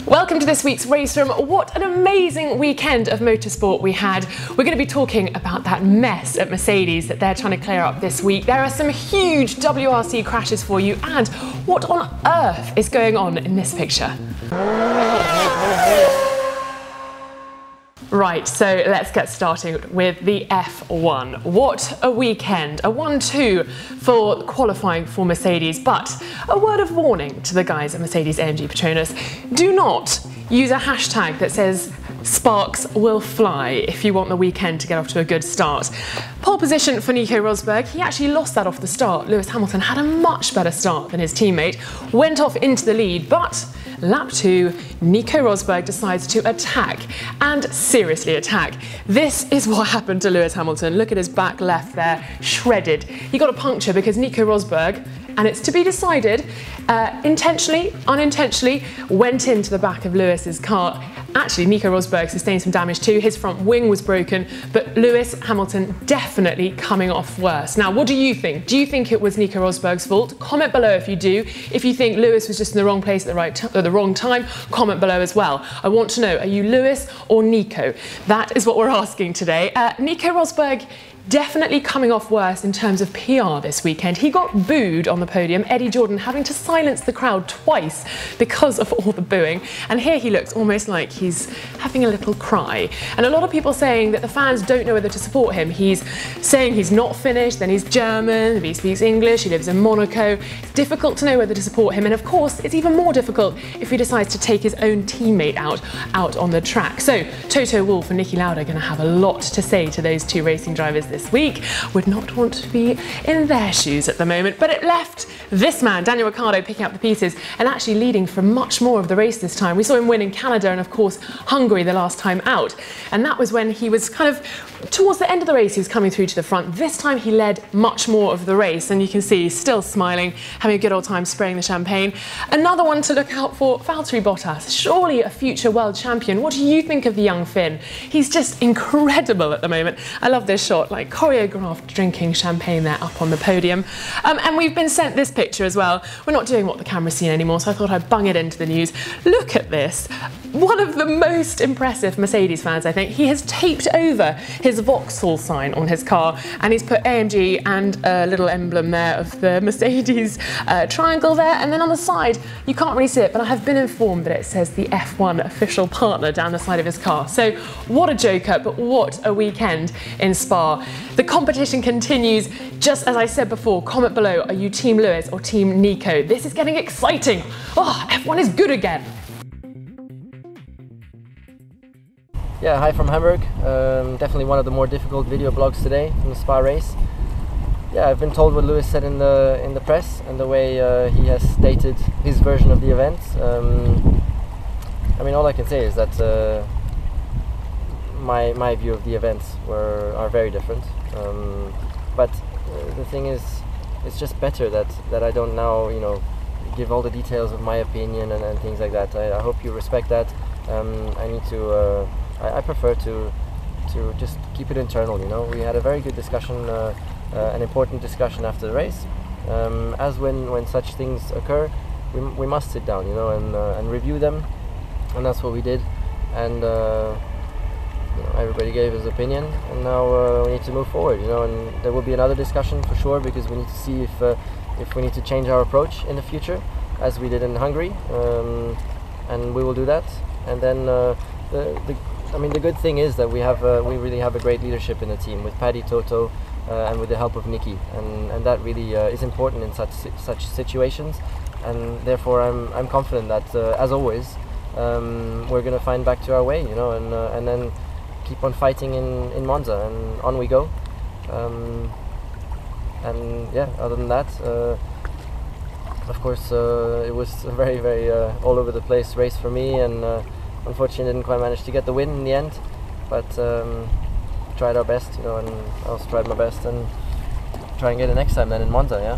Welcome to this week's race room. What an amazing weekend of motorsport we had. We're going to be talking about that mess at Mercedes that they're trying to clear up this week. There are some huge WRC crashes for you, and what on earth is going on in this picture? Right, so let's get started with the F1. What a weekend, a 1-2 for qualifying for Mercedes, but a word of warning to the guys at Mercedes-AMG Petronas: do not use a hashtag that says sparks will fly if you want the weekend to get off to a good start. Pole position for Nico Rosberg. He actually lost that off the start. Lewis Hamilton had a much better start than his teammate, went off into the lead, but lap 2, Nico Rosberg decides to attack, and seriously attack. This is what happened to Lewis Hamilton. Look at his back left there, shredded. He got a puncture because Nico Rosberg, and it's to be decided, intentionally, unintentionally, went into the back of Lewis's car. Actually, Nico Rosberg sustained some damage too. His front wing was broken, but Lewis Hamilton definitely coming off worse. Now, what do you think? Do you think it was Nico Rosberg's fault? Comment below if you do. If you think Lewis was just in the wrong place at the wrong time, comment below as well. I want to know, are you Lewis or Nico? That is what we're asking today. Nico Rosberg definitely coming off worse in terms of PR this weekend. He got booed on the podium, Eddie Jordan having to silence the crowd twice because of all the booing. And here he looks almost like he's having a little cry. And a lot of people saying that the fans don't know whether to support him. He's saying he's not Finnish, then he's German, he speaks English, he lives in Monaco. It's difficult to know whether to support him. And of course, it's even more difficult if he decides to take his own teammate out on the track. So Toto Wolff and Niki Lauda are going to have a lot to say to those two racing drivers this week. Would not want to be in their shoes at the moment, but it left this man, Daniel Ricciardo, picking up the pieces and actually leading for much more of the race this time. We saw him win in Canada and of course Hungary the last time out, and that was when he was kind of towards the end of the race. He was coming through to the front. This time he led much more of the race, and you can see he's still smiling, having a good old time spraying the champagne. Another one to look out for, Valtteri Bottas, surely a future world champion. What do you think of the young Finn? He's just incredible at the moment. I love this shot, like choreographed drinking champagne there up on the podium. And we've been sent this picture as well. We're not doing what the camera's seen anymore, so I thought I'd bung it into the news. Look at this. One of the most impressive Mercedes fans, I think. He has taped over his Vauxhall sign on his car, and he's put AMG and a little emblem there of the Mercedes triangle there, and then on the side, you can't really see it, but I have been informed that it says the F1 official partner down the side of his car. So what a joker, but what a weekend in Spa. The competition continues. Just as I said before, comment below, are you Team Lewis or Team Nico? This is getting exciting. Oh, F1 is good again. Yeah, hi from Hamburg. Definitely one of the more difficult video blogs today from the Spa race. Yeah, I've been told what Lewis said in the press and the way he has stated his version of the event. I mean, all I can say is that my view of the events are very different. But the thing is, it's just better that I don't now, you know, give all the details of my opinion and things like that. I hope you respect that. I prefer to just keep it internal, you know. We had a very good discussion, an important discussion after the race. As when such things occur, we must sit down, you know, and review them, and that's what we did. And you know, everybody gave his opinion, and now we need to move forward, you know. And there will be another discussion for sure, because we need to see if we need to change our approach in the future, as we did in Hungary, and we will do that. And then I mean, the good thing is that we really have a great leadership in the team with Paddy, Toto, and with the help of Niki, and that really is important in such situations. And therefore, I'm confident that as always, we're going to find back to our way, you know, and then keep on fighting in Monza, and on we go. And yeah, other than that, of course, it was a very all over the place race for me, and unfortunately didn't quite manage to get the win in the end, but tried our best, you know, and I also tried my best, and try and get it next time then in Monza. Yeah,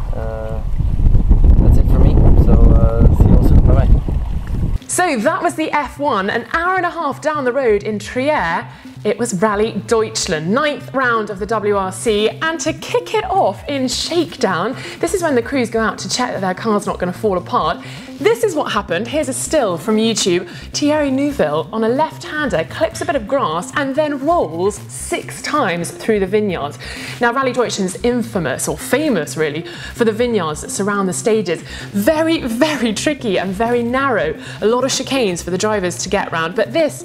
that's it for me, so see you all soon. Bye bye. So that was the F1, an hour and a half down the road in Trier. it was Rally Deutschland, 9th round of the WRC, and to kick it off in shakedown, this is when the crews go out to check that their car's not going to fall apart. This is what happened. Here's a still from YouTube. Thierry Neuville on a left-hander clips a bit of grass and then rolls 6 times through the vineyards. Now, Rally Deutschland's infamous, or famous really, for the vineyards that surround the stages. Very, very tricky and very narrow. A lot of chicanes for the drivers to get round, but this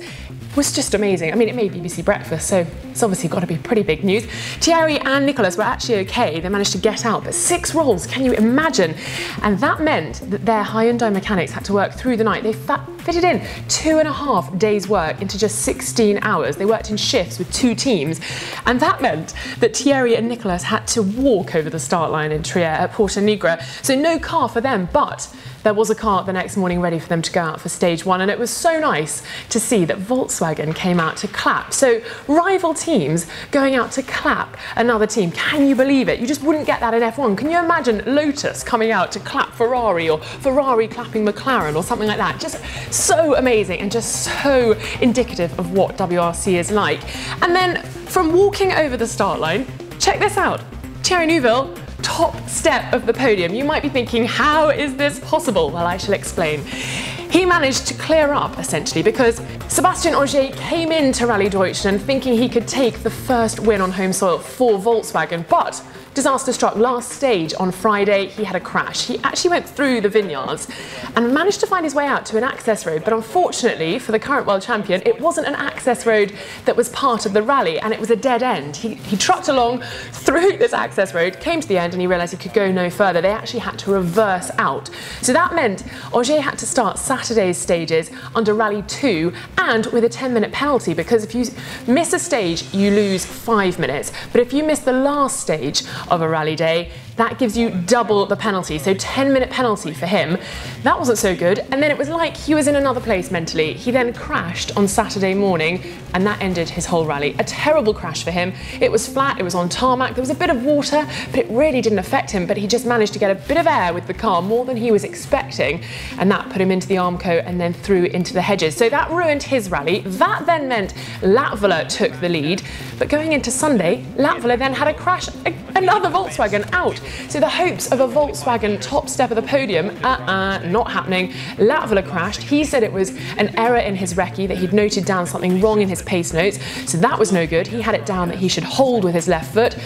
was just amazing. I mean, it made BBC Breakfast, so it's obviously got to be pretty big news. Thierry and Nicolas were actually okay. They managed to get out, but 6 rolls, can you imagine? And that meant that their Hyundai mechanics had to work through the night. They fitted in 2.5 days work into just 16 hours. They worked in shifts with 2 teams. And that meant that Thierry and Nicolas had to walk over the start line in Trier at Porta Nigra. So no car for them, but there was a car the next morning ready for them to go out for stage 1, and it was so nice to see that Volkswagen came out to clap. So rival teams going out to clap another team. Can you believe it? You just wouldn't get that in F1. Can you imagine Lotus coming out to clap Ferrari, or Ferrari clapping McLaren, or something like that? Just so amazing and just so indicative of what WRC is like. And then from walking over the start line, check this out. Thierry Neuville, top step of the podium. You might be thinking, how is this possible? Well, I shall explain. He managed to clear up, essentially, because Sébastien Ogier came into Rally Deutschland thinking he could take the first win on home soil for Volkswagen, but disaster struck last stage on Friday. He had a crash. He actually went through the vineyards and managed to find his way out to an access road, but unfortunately for the current world champion, it wasn't an access road that was part of the rally, and it was a dead end. He trucked along through this access road, came to the end, and he realised he could go no further. They actually had to reverse out. So that meant Ogier had to start Saturday's stages under Rally 2 and with a 10-minute penalty, because if you miss a stage, you lose 5 minutes. But if you miss the last stage of a rally day, that gives you double the penalty. So 10-minute penalty for him. That wasn't so good. And then it was like he was in another place mentally. He then crashed on Saturday morning, and that ended his whole rally. A terrible crash for him. It was flat, it was on tarmac, there was a bit of water, but it really didn't affect him. But he just managed to get a bit of air with the car, more than he was expecting, and that put him into the Armco and then through into the hedges. So that ruined his rally. That then meant Latvala took the lead. But going into Sunday, Latvala then had a crash, another Volkswagen out. So the hopes of a Volkswagen top step of the podium, not happening. Latvala crashed. He said it was an error in his recce, that he'd noted down something wrong in his pace notes. So that was no good. He had it down that he should hold with his left foot.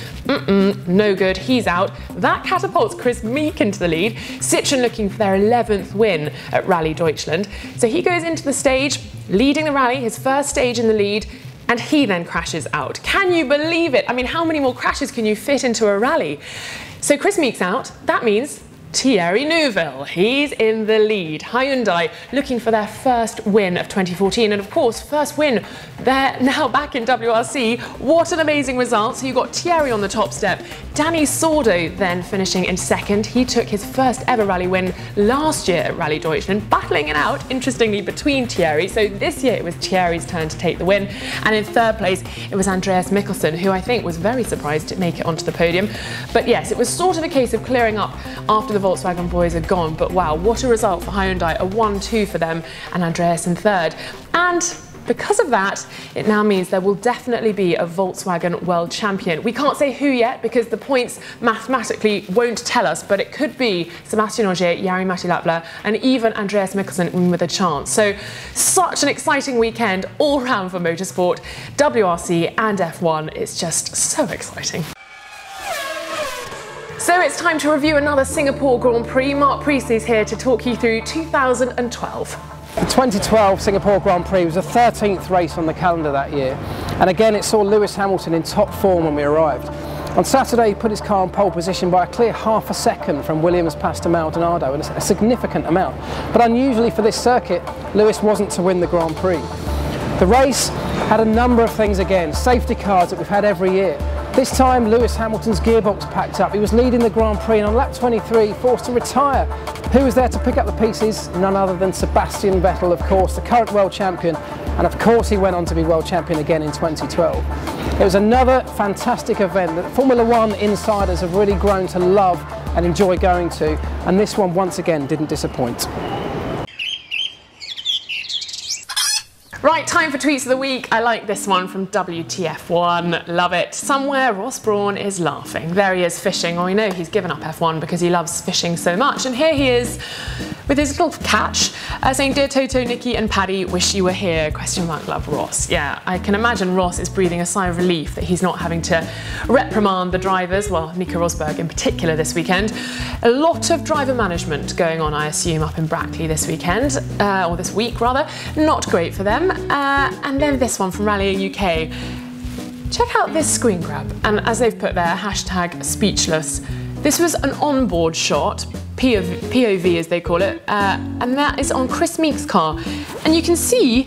No good. He's out. That catapults Chris Meek into the lead. Citroën looking for their 11th win at Rally Deutschland. So he goes into the stage, leading the rally, his first stage in the lead, and he then crashes out. Can you believe it? I mean, how many more crashes can you fit into a rally? So Chris Meek's out. That means Thierry Neuville, he's in the lead. Hyundai looking for their first win of 2014, and of course, first win. They're now back in WRC. What an amazing result. So you got Thierry on the top step. Danny Sordo then finishing in second. He took his first ever rally win last year at Rally Deutschland, battling it out, interestingly, between Thierry. So this year it was Thierry's turn to take the win. And in third place, it was Andreas Mikkelsen, who I think was very surprised to make it onto the podium. But yes, it was sort of a case of clearing up after the Volkswagen boys had gone. But wow, what a result for Hyundai, a 1-2 for them, and Andreas in third. And because of that, it now means there will definitely be a Volkswagen world champion. We can't say who yet because the points mathematically won't tell us, but it could be Sébastien Ogier, Jari-Matti Latvala, and even Andreas Mikkelsen with a chance. So such an exciting weekend all round for motorsport, WRC and F1. It's just so exciting. So it's time to review another Singapore Grand Prix. Mark Priestley's here to talk you through 2012. The 2012 Singapore Grand Prix was the 13th race on the calendar that year, and again it saw Lewis Hamilton in top form when we arrived. On Saturday he put his car in pole position by a clear half a second from Williams past to Maldonado, and a significant amount. But unusually for this circuit, Lewis wasn't to win the Grand Prix. The race had a number of things again, safety cars that we've had every year. This time Lewis Hamilton's gearbox packed up. He was leading the Grand Prix and on lap 23 forced to retire. Who was there to pick up the pieces? None other than Sebastian Vettel, of course, the current world champion, and of course he went on to be world champion again in 2012. It was another fantastic event that Formula One insiders have really grown to love and enjoy going to, and this one once again didn't disappoint. Right, time for tweets of the week. I like this one from WTF1. Love it. Somewhere Ross Brawn is laughing. There he is fishing. Oh, we know he's given up F1 because he loves fishing so much. And here he is with his little catch saying, "Dear Toto, Nikki and Paddy, wish you were here. Question mark, love, Ross." Yeah, I can imagine Ross is breathing a sigh of relief that he's not having to reprimand the drivers, well, Nico Rosberg in particular this weekend. A lot of driver management going on, I assume, up in Brackley this weekend, or this week rather. Not great for them. And then this one from Rally UK. Check out this screen grab. And as they've put there, hashtag speechless. This was an onboard shot, POV as they call it, and that is on Chris Meek's car. And you can see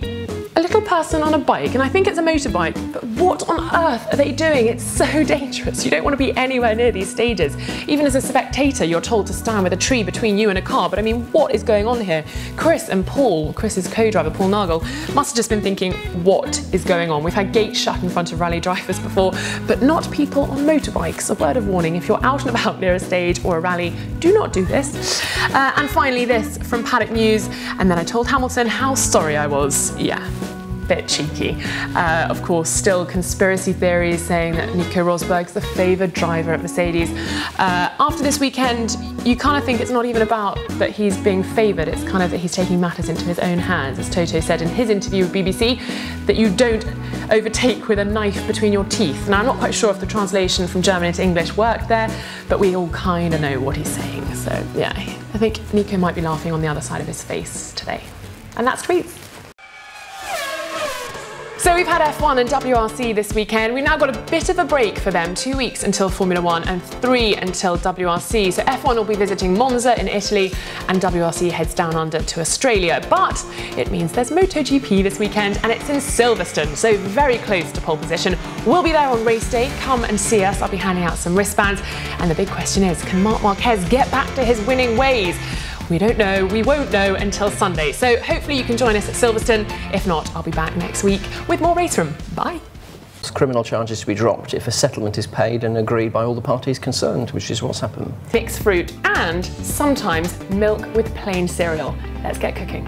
a little person on a bike, and I think it's a motorbike, but what on earth are they doing? It's so dangerous. You don't want to be anywhere near these stages. Even as a spectator, you're told to stand with a tree between you and a car, but I mean, what is going on here? Chris and Paul, Chris's co-driver, Paul Nagel, must have just been thinking, what is going on? We've had gates shut in front of rally drivers before, but not people on motorbikes. A word of warning, if you're out and about near a stage or a rally, do not do this. And finally this from Paddock News, and then I told Hamilton how sorry I was. Yeah. Bit cheeky. Of course, still conspiracy theories saying that Nico Rosberg's the favoured driver at Mercedes. After this weekend, you kind of think it's not even about that he's being favoured, it's kind of that he's taking matters into his own hands, as Toto said in his interview with BBC, that you don't overtake with a knife between your teeth. Now, I'm not quite sure if the translation from German into English worked there, but we all kind of know what he's saying. So, yeah, I think Nico might be laughing on the other side of his face today. And that's tweets. So we've had F1 and WRC this weekend. We've now got a bit of a break for them, 2 weeks until Formula 1 and 3 until WRC. So F1 will be visiting Monza in Italy and WRC heads down under to Australia. But it means there's MotoGP this weekend and it's in Silverstone, so very close to pole position. We'll be there on race day. Come and see us. I'll be handing out some wristbands. And the big question is, can Marc Marquez get back to his winning ways? We don't know, we won't know until Sunday. So hopefully you can join us at Silverstone. If not, I'll be back next week with more Race Room. Bye. Criminal charges to be dropped if a settlement is paid and agreed by all the parties concerned, which is what's happened. Mixed fruit and sometimes milk with plain cereal. Let's get cooking.